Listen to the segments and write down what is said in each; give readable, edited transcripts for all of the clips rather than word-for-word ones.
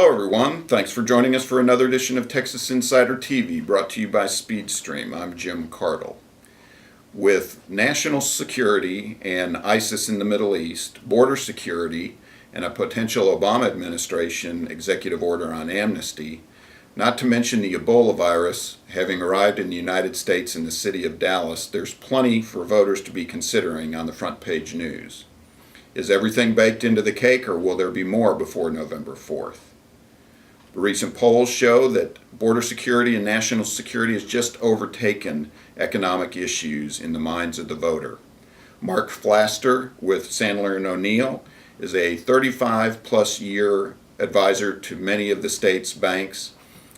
Hello everyone, thanks for joining us for another edition of Texas Insider TV, brought to you by SpeedStream. I'm Jim Cardle. With national security and ISIS in the Middle East, border security, and a potential Obama administration executive order on amnesty, not to mention the Ebola virus having arrived in the United States in the city of Dallas, there's plenty for voters to be considering on the front page news. Is everything baked into the cake, or will there be more before November 4th? The recent polls show that border security and national security has just overtaken economic issues in the minds of the voter. Marc Flaster with Sandler and O'Neill is a 35-plus year advisor to many of the state's banks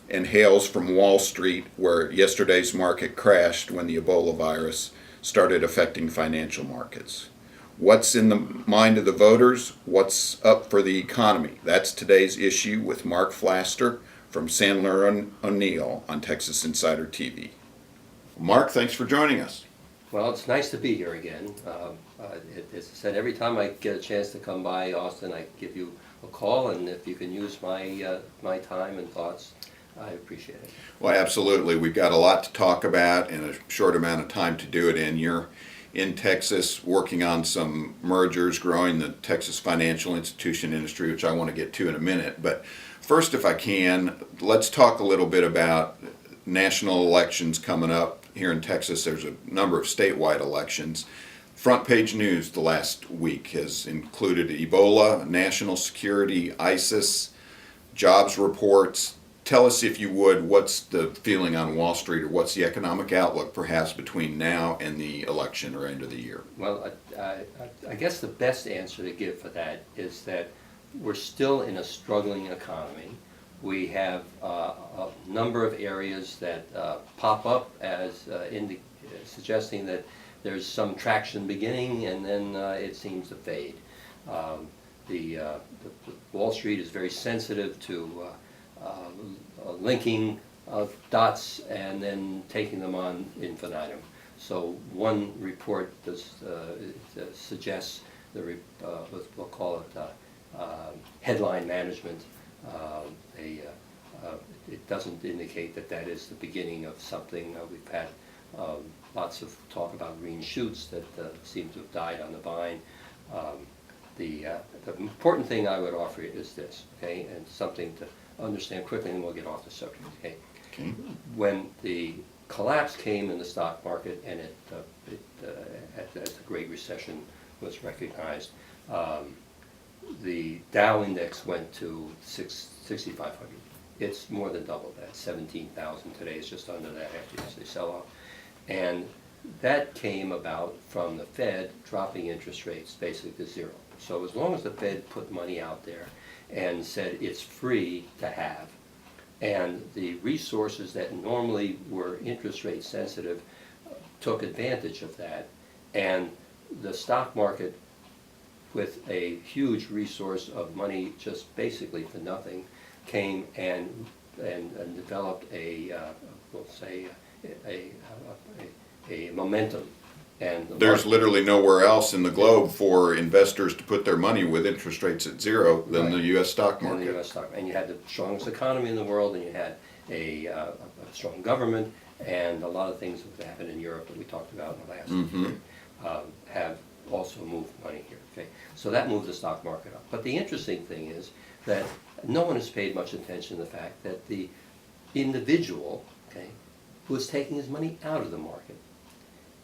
and hails from Wall Street, where yesterday's market crashed when the Ebola virus started affecting financial markets. What's in the mind of the voters? What's up for the economy? That's today's issue with Marc Flaster from Sandler and O'Neill on Texas Insider TV. Marc, thanks for joining us. Well, it's nice to be here again. As I said, every time I get a chance to come by Austin, I give you a call, and if you can use my time and thoughts, I appreciate it. Well, absolutely. We've got a lot to talk about in a short amount of time to do it in. You're in Texas working on some mergers, growing the Texas financial institution industry, which I want to get to in a minute. But first, if I can, let's talk a little bit about national elections coming up here in Texas. There's a number of statewide elections. Front page news the last week has included Ebola, national security, ISIS, jobs reports. Tell us, if you would, what's the feeling on Wall Street, or what's the economic outlook perhaps between now and the election or end of the year? Well, I guess the best answer to give for that is that we're still in a struggling economy. We have a number of areas that pop up as suggesting that there's some traction beginning, and then it seems to fade. The Wall Street is very sensitive to linking of dots and then taking them on infinitum. So one report suggests we'll call it headline management. It doesn't indicate that is the beginning of something. We've had lots of talk about green shoots that seem to have died on the vine. The important thing I would offer you is this, okay, and something to understand quickly, and we'll get off the subject, okay? When the collapse came in the stock market, and as the Great Recession was recognized, the Dow index went to 6,500. It's more than double that. 17,000 today is just under that after yesterday's sell-off. And that came about from the Fed dropping interest rates basically to zero. So as long as the Fed put money out there and said it's free to have, and the resources that normally were interest rate sensitive took advantage of that, and the stock market, with a huge resource of money just basically for nothing, came and developed we'll say a momentum. And there's literally nowhere else in the globe for investors to put their money with interest rates at zero than the U.S. stock market. And the U.S. stock, and you had the strongest economy in the world, and you had a strong government, and a lot of things that happened in Europe that we talked about in the last year have also moved money here. Okay, so that moved the stock market up. But the interesting thing is that no one has paid much attention to the fact that the individual, okay, was taking his money out of the market,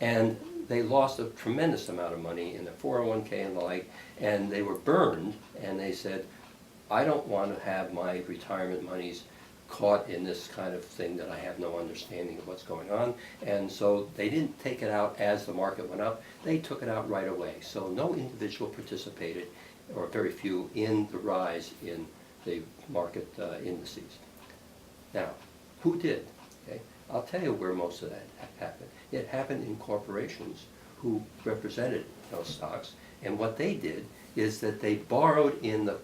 and they lost a tremendous amount of money in the 401k and the like, and they were burned, and they said, I don't want to have my retirement monies caught in this kind of thing that I have no understanding of what's going on. And so they didn't take it out as the market went up, they took it out right away. So no individual participated, or very few, in the rise in the market indices. Now, who did? Okay, I'll tell you where most of that happened. It happened in corporations who represented those stocks, and what they did is that they borrowed in the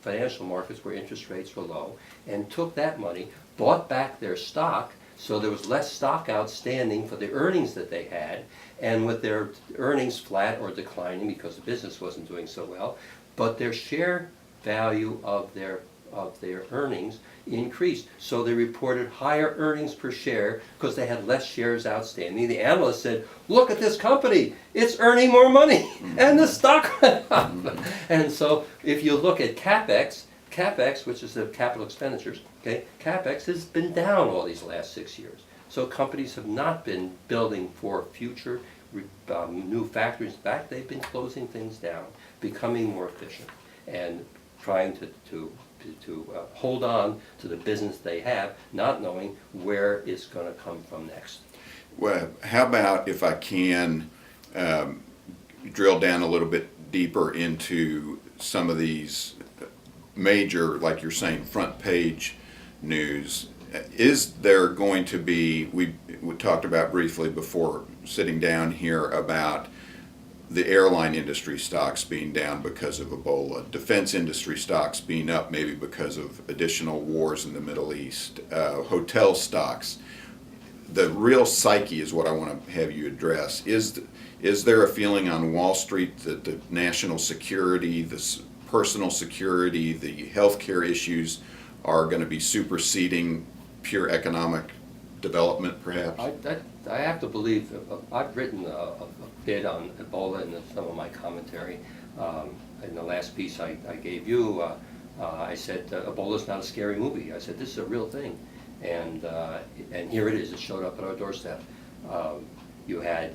financial markets where interest rates were low, and took that money, bought back their stock, so there was less stock outstanding for the earnings that they had, and with their earnings flat or declining because the business wasn't doing so well, but their share value of their of their earnings increased. So they reported higher earnings per share because they had less shares outstanding. The analyst said, look at this company, it's earning more money, and the stock went up. And so if you look at CapEx, which is the capital expenditures, okay, CapEx has been down all these last 6 years. So companies have not been building for future new factories. In fact, they've been closing things down, becoming more efficient, and trying to hold on to the business they have, not knowing where it's going to come from next. Well, how about if I can drill down a little bit deeper into some of these major, like you're saying, front page news. Is there going to be, we talked about briefly before sitting down here about the airline industry stocks being down because of Ebola, defense industry stocks being up maybe because of additional wars in the Middle East, hotel stocks. The real psyche is what I want to have you address. Is there a feeling on Wall Street that the national security, the personal security, the healthcare issues are going to be superseding pure economic development, perhaps? I have to believe, I've written a bit on Ebola in some of my commentary. In the last piece I gave you, I said Ebola's not a scary movie. I said this is a real thing, and here it is. It showed up at our doorstep. You had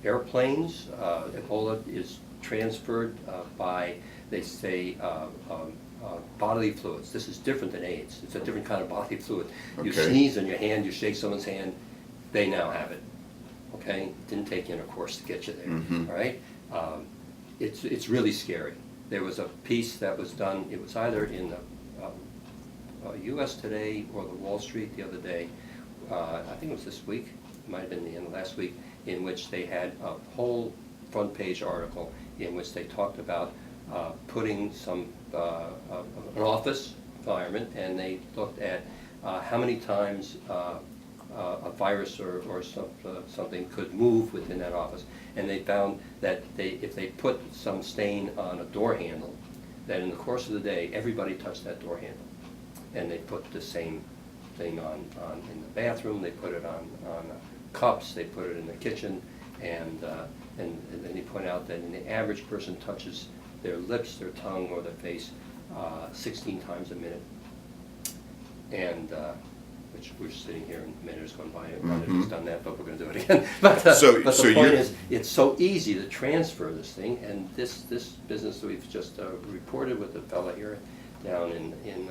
airplanes. Ebola is transferred by, they say, bodily fluids. This is different than AIDS. It's a different kind of bodily fluid. You Okay. sneeze in your hand, you shake someone's hand, they now have it. Okay? It didn't take you in a course to get you there. Mhm. All right? It's really scary. There was a piece that was done, it was either in the U.S. Today or the Wall Street the other day, I think it was this week, it might have been the end of last week, in which they had a whole front page article in which they talked about putting some an office environment, and they looked at how many times a virus or something could move within that office, and they found that if they put some stain on a door handle, that in the course of the day everybody touched that door handle, and they put the same thing on in the bathroom, they put it on cups, they put it in the kitchen, and then they point out that the average person touches their lips, their tongue, or their face 16 times a minute. And which we're sitting here and a minute has gone by, and Mhm. it's done that, but we're going to do it again. But So the you're- point is, it's so easy to transfer this thing, and this business that we've just reported with the fella here down in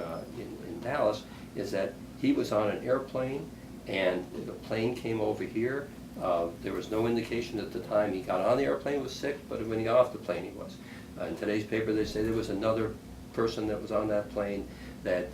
Dallas, is that he was on an airplane, and the plane came over here. There was no indication at the time he got on the airplane he was sick, but when he got off the plane he was. In today's paper they say there was another person that was on that plane that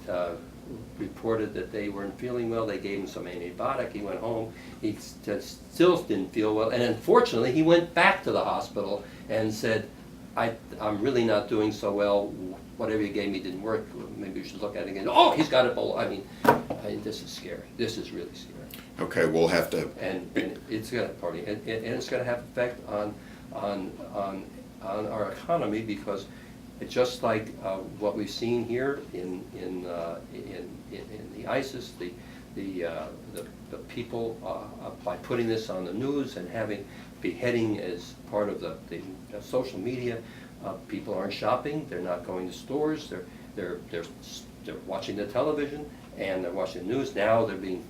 reported that they weren't feeling well. They gave him some antibiotic. He went home. He still didn't feel well, and unfortunately he went back to the hospital and said, I'm really not doing so well. Whatever you gave me didn't work. Maybe you should look at it again. Oh, he's got Ebola. I mean, this is scary. This is really scary. Okay, we'll have to. And it's going to and it's going to have effect on our economy, because it's just like what we've seen here in the ISIS, the people by putting this on the news and having beheading as part of the social media. People aren't shopping. They're not going to stores. They're watching the television and they're watching the news. Now they're being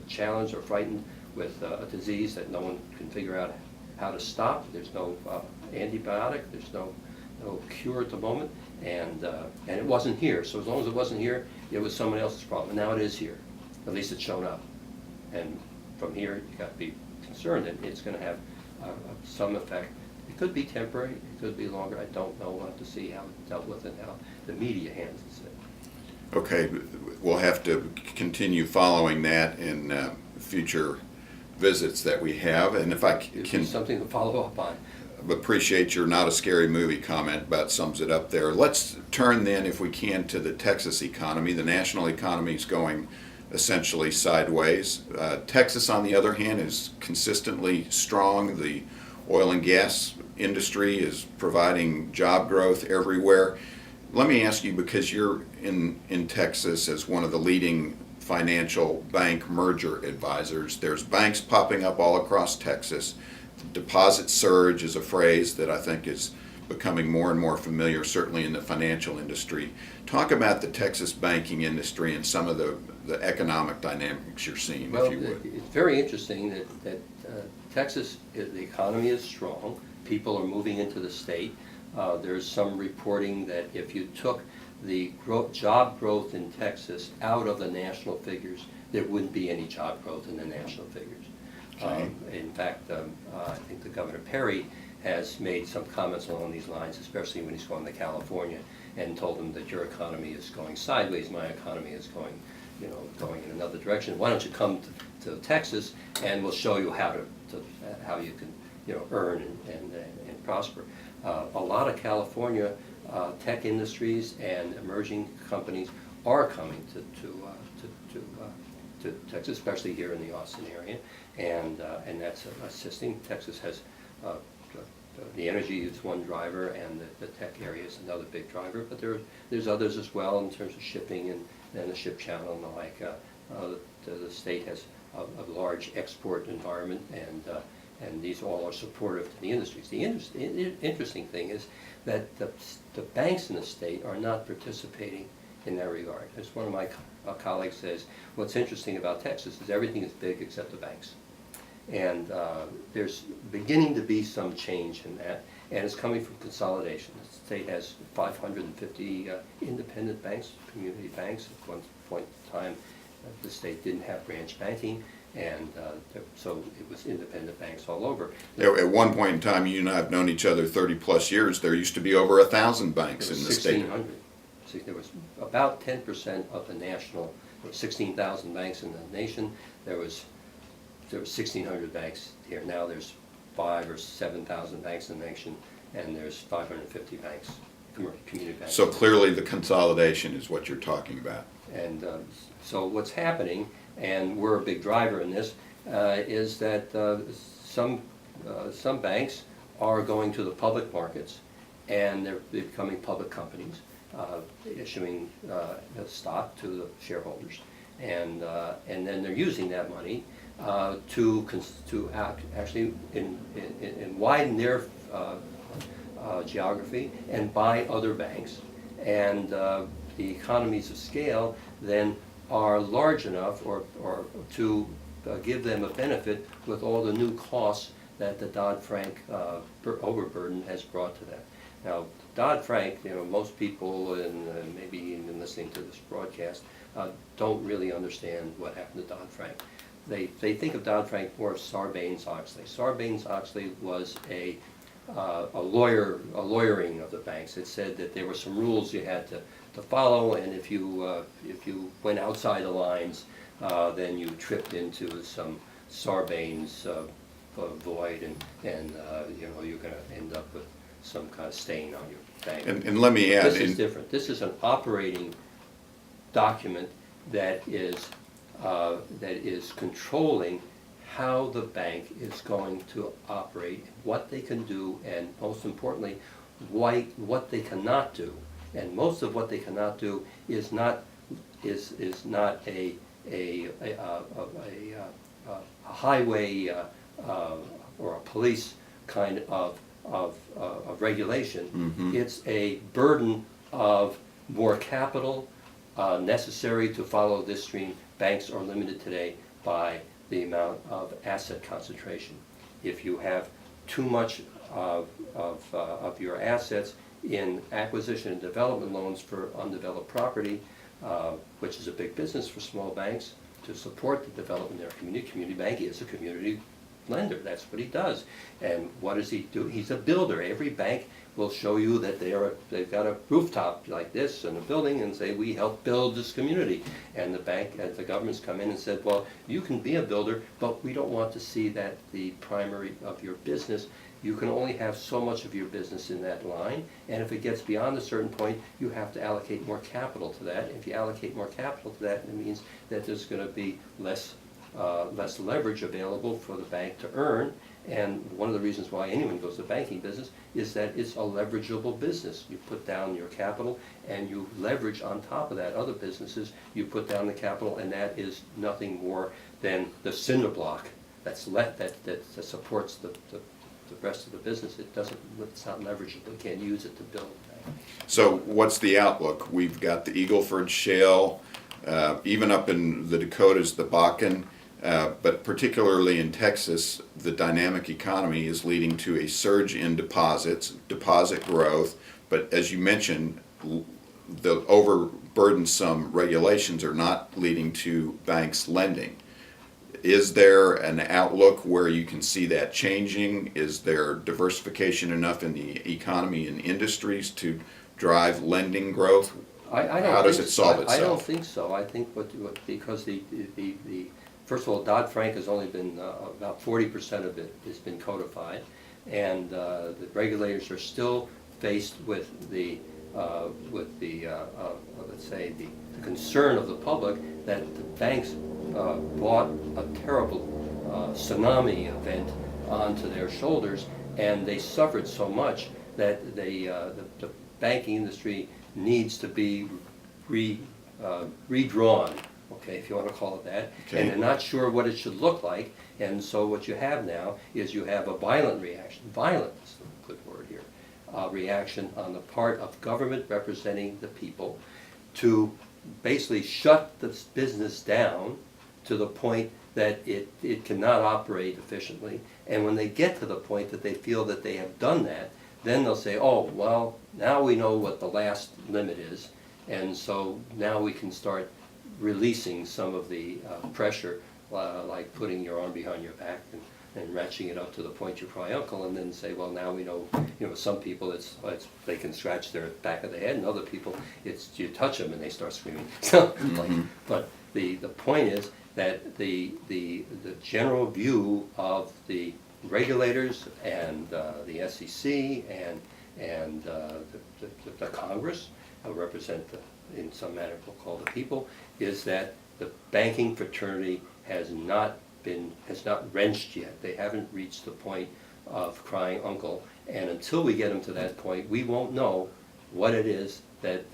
challenged or frightened with a disease that no one can figure out how to stop. There's no antibiotic. There's no cure at the moment, and it wasn't here. So as long as it wasn't here, it was someone else's problem. And now it is here. At least it's shown up. And from here, you got to be concerned that it's going to have some effect. It could be temporary. It could be longer. I don't know. We'll have to see how it's dealt with and how the media handles it. Okay, we'll have to continue following that in future visits that we have, and if I It'd can be something to follow up on. appreciate your not a scary movie comment, about sums it up there. Let's turn then, if we can, to the Texas economy. The national economy is going essentially sideways. Texas, on the other hand, is consistently strong. The oil and gas industry is providing job growth everywhere. Let me ask you, because you're in Texas as one of the leading financial bank merger advisors, there's banks popping up all across Texas. Deposit surge is a phrase that I think is becoming more and more familiar, certainly in the financial industry. Talk about the Texas banking industry and some of the economic dynamics you're seeing, Well, if you would. it's very interesting that Texas, the economy is strong. People are moving into the state. There's some reporting that if you took the job growth in Texas out of the national figures, there wouldn't be any job growth in the national figures. Okay. In fact, I think the Governor Perry has made some comments along these lines, especially when he's gone to California and told them that your economy is going sideways, my economy is going, going in another direction. Why don't you come to Texas and we'll show you how how you can, earn and prosper. A lot of California tech industries and emerging companies are coming to Texas, especially here in the Austin area, and that's assisting. Texas has the energy is one driver, and the tech area is another big driver. But there's others as well in terms of shipping and the ship channel and the like. The state has a large export environment, and these all are supportive to the industries. The interesting thing is that the banks in the state are not participating in that regard. As one of my colleagues says, what's interesting about Texas is everything is big except the banks. And there's beginning to be some change in that, and it's coming from consolidation. The state has 550 independent banks, community banks. At one point in time, the state didn't have branch banking, and so it was independent banks all over. At one point in time, you and I have known each other 30 plus years. There used to be over 1,000 banks in the state. 1,600. See, there was about 10% of the national, there were 16,000 banks in the nation. There was 1,600 banks here. Now there's 5,000 or 7,000 banks in the nation, and there's 550 banks, community banks. So clearly the consolidation is what you're talking about. And so what's happening, and we're a big driver in this, is that some banks are going to the public markets, and they're becoming public companies, issuing stock to the shareholders, and then they're using that money to actually widen their geography and buy other banks, and the economies of scale then are large enough or to give them a benefit with all the new costs that the Dodd-Frank overburden has brought to them. Now, Dodd-Frank, most people, and maybe even listening to this broadcast, don't really understand what happened to Dodd-Frank. They think of Dodd-Frank more of Sarbanes-Oxley. Sarbanes-Oxley was a lawyering of the banks. It said that there were some rules you had to follow, and if you went outside the lines, then you tripped into some Sarbanes void, and you're going to end up with some kind of stain on your bank. And let me add, this is different. This is an operating document that is controlling how the bank is going to operate, what they can do, and most importantly, what they cannot do. And most of what they cannot do is not a highway or a police kind of regulation. Mm-hmm. It's a burden of more capital necessary to follow this stream. Banks are limited today by the amount of asset concentration. If you have too much of your assets in acquisition and development loans for undeveloped property, which is a big business for small banks to support the development of their community. Community bank is a community lender. That's what he does. And what does he do? He's a builder. Every bank will show you that they've got a rooftop like this in a building and say, we help build this community. And the government's come in and said, well, you can be a builder, but we don't want to see that the primary of your business. You can only have so much of your business in that line, and if it gets beyond a certain point, you have to allocate more capital to that. If you allocate more capital to that, it means that there's going to be less less leverage available for the bank to earn. And one of the reasons why anyone goes to the banking business is that it's a leverageable business. You put down your capital and you leverage on top of that other businesses. You put down the capital, and that is nothing more than the cinder block that supports the rest of the business. It's not leverageable. You can't use it to build. So what's the outlook? We've got the Eagleford Shale, even up in the Dakotas, the Bakken, but particularly in Texas, the dynamic economy is leading to a surge in deposits, deposit growth, but as you mentioned, the overburdensome regulations are not leading to banks lending. Is there an outlook where you can see that changing? Is there diversification enough in the economy and industries to drive lending growth? How does it solve itself? I don't think so. I think because first of all, Dodd-Frank has only been about 40% of it has been codified, and the regulators are still faced with the let's say the concern of the public that the banks brought a terrible tsunami event onto their shoulders, and they suffered so much that the banking industry needs to be redrawn, okay, if you want to call it that, okay. And they're not sure what it should look like, and so what you have now is you have a violent reaction, violent is a good word here, reaction on the part of government representing the people to basically shut this business down to the point that it cannot operate efficiently. And when they get to the point that they feel that they have done that, then they'll say, oh, well, now we know what the last limit is, and so now we can start releasing some of the pressure, like putting your arm behind your back and ratcheting it up to the point you cry uncle, and then say, well, now we know, some people they can scratch their back of the head, and other people it's you touch them and they start screaming. So, but the point is that the general view of the regulators and the SEC and the Congress, who represent in some manner we'll call the people, is that the banking fraternity has not wrenched yet. They haven't reached the point of crying uncle, and until we get them to that point, we won't know what it is that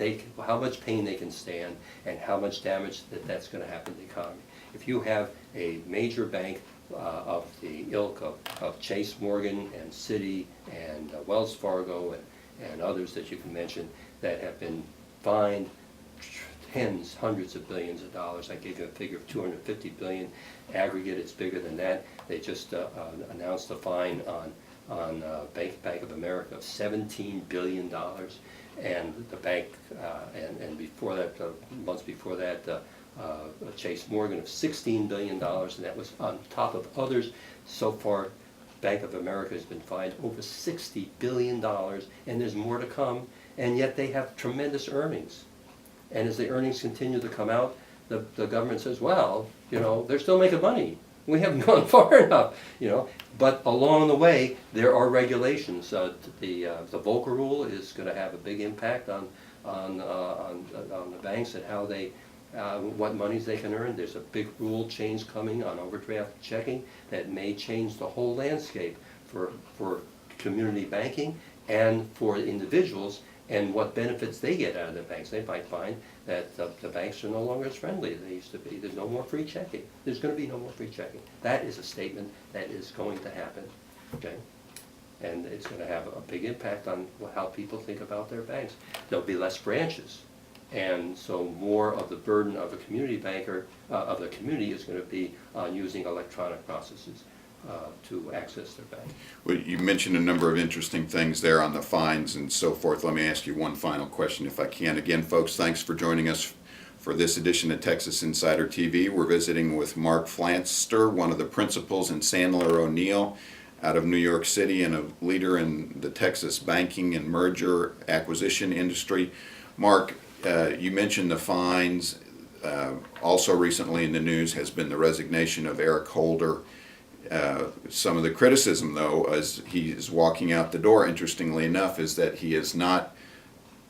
how much pain they can stand and how much damage that's going to happen to the economy. If you have a major bank of the ilk of Chase Morgan and Citi and Wells Fargo and others that you can mention that have been fined tens, hundreds of billions of dollars. I gave you a figure of 250 billion. Aggregate, it's bigger than that. They just announced a fine on Bank of America of $17 billion, and the bank and before that, months before that, Chase Morgan of $16 billion, and that was on top of others. So far, Bank of America has been fined over $60 billion, and there's more to come, and yet they have tremendous earnings. And as the earnings continue to come out, the government says, well, they're still making money. We haven't gone far enough, But along the way, there are regulations. The Volcker rule is going to have a big impact on the banks and how they, what monies they can earn. There's a big rule change coming on overdraft checking that may change the whole landscape for community banking and for individuals, and what benefits they get out of the banks. They might find that the banks are no longer as friendly as they used to be. There's no more free checking. There's going to be no more free checking. That is a statement that is going to happen, okay? And it's going to have a big impact on how people think about their banks. There'll be less branches, and so more of the burden of a community banker, of the community, is going to be on using electronic processes to access their bank. Well, you mentioned a number of interesting things there on the fines and so forth. Let me ask you one final question if I can. Again, folks, thanks for joining us for this edition of Texas Insider TV. We're visiting with Marc Flaster, one of the principals in Sandler O'Neill out of New York City and a leader in the Texas banking and merger acquisition industry. Marc, you mentioned the fines. Also recently in the news has been the resignation of Eric Holder. Some of the criticism, though, as he is walking out the door, interestingly enough, is that he has not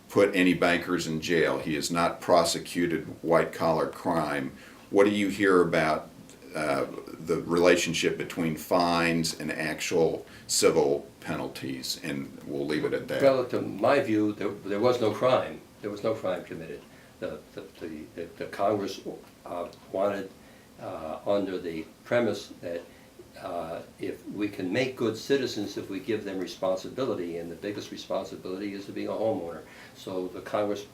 put any bankers in jail. He has not prosecuted white-collar crime. What do you hear about the relationship between fines and actual civil penalties, and we'll leave it at that. Well, to my view, there was no crime. There was no crime committed. The Congress wanted, under the premise that if we can make good citizens if we give them responsibility, and the biggest responsibility is to be a homeowner. So the Congress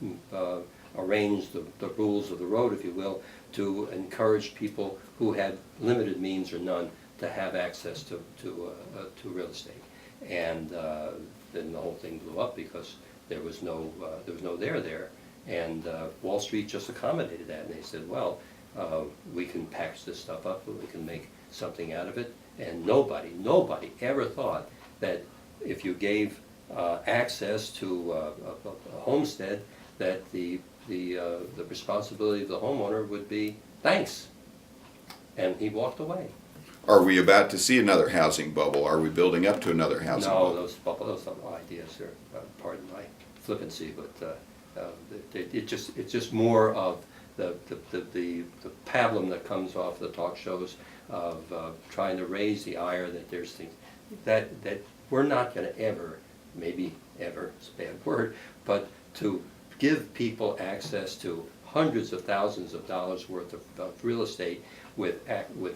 arranged the rules of the road, if you will, to encourage people who had limited means or none to have access to real estate. And then the whole thing blew up because there was no there. And Wall Street just accommodated that, and they said, well, we can package this stuff up, but we can make something out of it. And nobody ever thought that if you gave access to a homestead, that the responsibility of the homeowner would be thanks. And he walked away. Are we about to see another housing bubble? Are we building up to another housing bubble? No, those ideas are, pardon my flippancy, but it's just more of the pablum that comes off the talk shows of trying to raise the ire that there's things that we're not going to ever, maybe ever, it's a bad word, but to give people access to hundreds of thousands of dollars worth of real estate with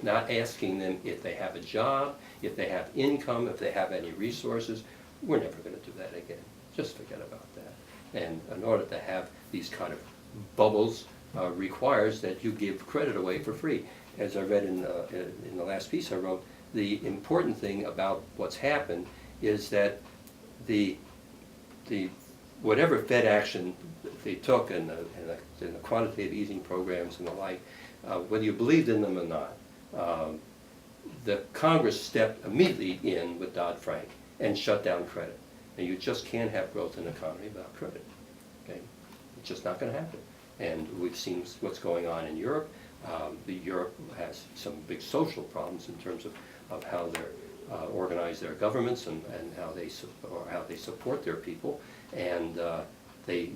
not asking them if they have a job, if they have income, if they have any resources. We're never going to do that again. Just forget about that. And in order to have these kind of bubbles requires that you give credit away for free. As I read in the last piece I wrote, the important thing about what's happened is that the whatever Fed action they took in the quantitative easing programs and the like, whether you believed in them or not, the Congress stepped immediately in with Dodd-Frank and shut down credit. And you just can't have growth in the economy without credit. Okay? It's just not going to happen. And we've seen what's going on in Europe. Europe has some big social problems in terms of how they organize their governments and how they support their people. And they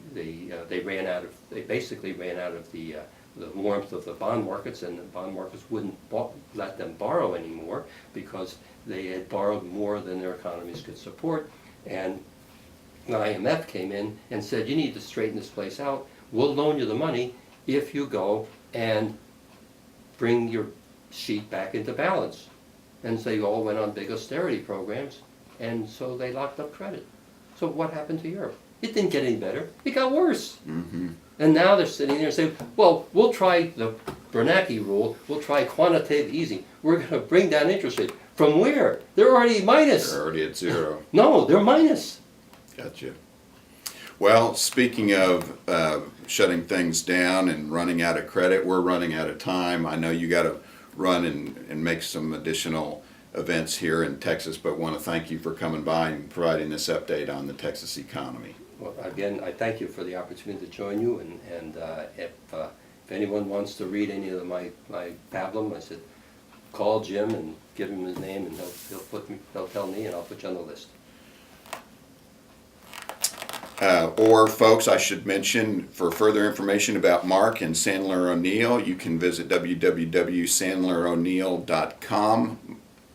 basically ran out of the warmth of the bond markets, and the bond markets wouldn't let them borrow anymore because they had borrowed more than their economies could support. And the IMF came in and said, you need to straighten this place out. We'll loan you the money if you go and bring your sheet back into balance. And so they all went on big austerity programs, and so they locked up credit. So what happened to Europe? It didn't get any better. It got worse. Mm-hmm. And now they're sitting there saying, well, we'll try the Bernanke rule. We'll try quantitative easing. We're going to bring down interest rates. From where? They're already minus. They're already at zero. No, they're minus. Gotcha. Well, speaking of shutting things down and running out of credit, we're running out of time. I know you got to run and make some additional events here in Texas, but want to thank you for coming by and providing this update on the Texas economy. Well, again, I thank you for the opportunity to join you, and if anyone wants to read any of my pablum, I said, call Jim and give him his name, and he'll tell me, and I'll put you on the list. Or folks, I should mention, for further information about Marc and Sandler O'Neill, you can visit www.sandleroneil.com,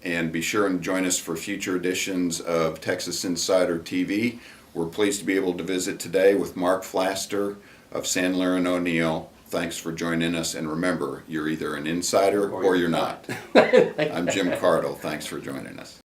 and be sure and join us for future editions of Texas Insider TV. We're pleased to be able to visit today with Marc Flaster of Sandler and O'Neill. Thanks for joining us, and remember, you're either an insider or you're not. I'm Jim Cardle. Thanks for joining us.